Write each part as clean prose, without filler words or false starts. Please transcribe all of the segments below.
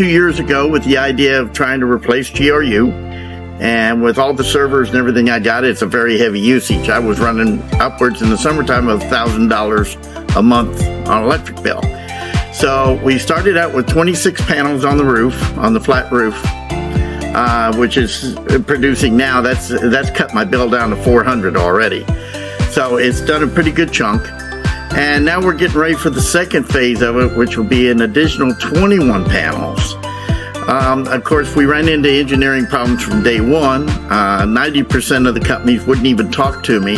2 years ago with the idea of trying to replace GRU. And with all the servers and everything I got, it's a very heavy usage. I was running upwards in the summertime of $1,000 a month on electric bill. So we started out with 26 panels on the roof, on the flat roof, which is producing now. That's cut my bill down to $400 already. So it's done a pretty good chunk. And now we're getting ready for the second phase of it, which will be an additional 21 panels. Of course, we ran into engineering problems from day one. 90% of the companies wouldn't even talk to me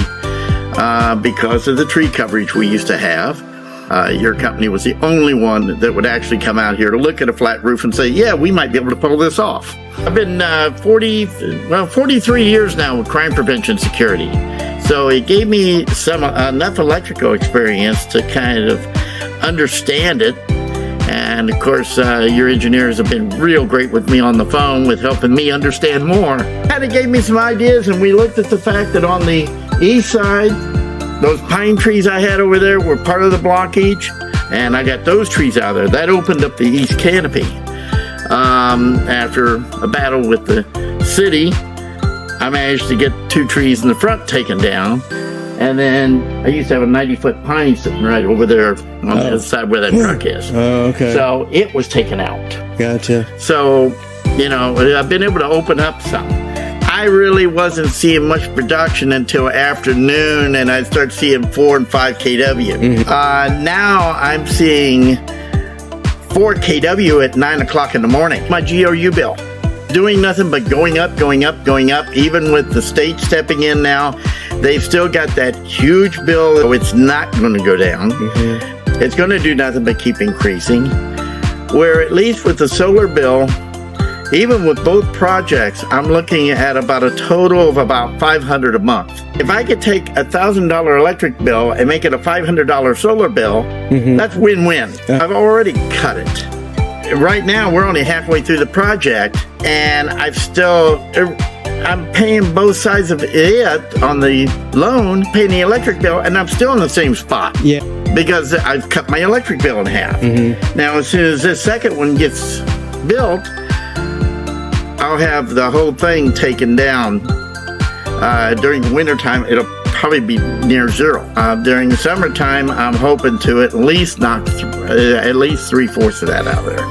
because of the tree coverage we used to have. Your company was the only one that would actually come out here to look at a flat roof and say, yeah, we might be able to pull this off. I've been 43 years now with crime prevention security. So it gave me enough electrical experience to kind of understand it. And of course, your engineers have been real great with me on the phone with helping me understand more. Kind of gave me some ideas, and we looked at the fact that on the east side, those pine trees I had over there were part of the blockage, and I got those trees out of there. That opened up the east canopy. After a battle with the city, I managed to get 2 trees in the front taken down. And then I used to have a 90-foot pine sitting right over there on the other side where that truck is. Oh, okay. So it was taken out. Gotcha. So, you know, I've been able to open up some. I really wasn't seeing much production until afternoon, and I started seeing 4 and 5 kW. Mm-hmm. Now I'm seeing 4 kW at 9 o'clock in the morning. My GRU bill. Doing nothing but going up, going up, going up. Even with the state stepping in now, they've still got that huge bill. So it's not going to go down. Mm-hmm. It's going to do nothing but keep increasing. Where at least with the solar bill, even with both projects, I'm looking at about a total of about $500 a month. If I could take a $1,000 electric bill and make it a $500 solar bill, mm-hmm. that's win-win. I've already cut it. Right now, we're only halfway through the project, and I'm paying both sides of it on the loan, paying the electric bill, and I'm still in the same spot. Yeah. Because I've cut my electric bill in half. Mm-hmm. Now, as soon as this second one gets built, I'll have the whole thing taken down. During the wintertime, it'll probably be near zero. During the summertime, I'm hoping to at least knock at least 3/4 of that out of there.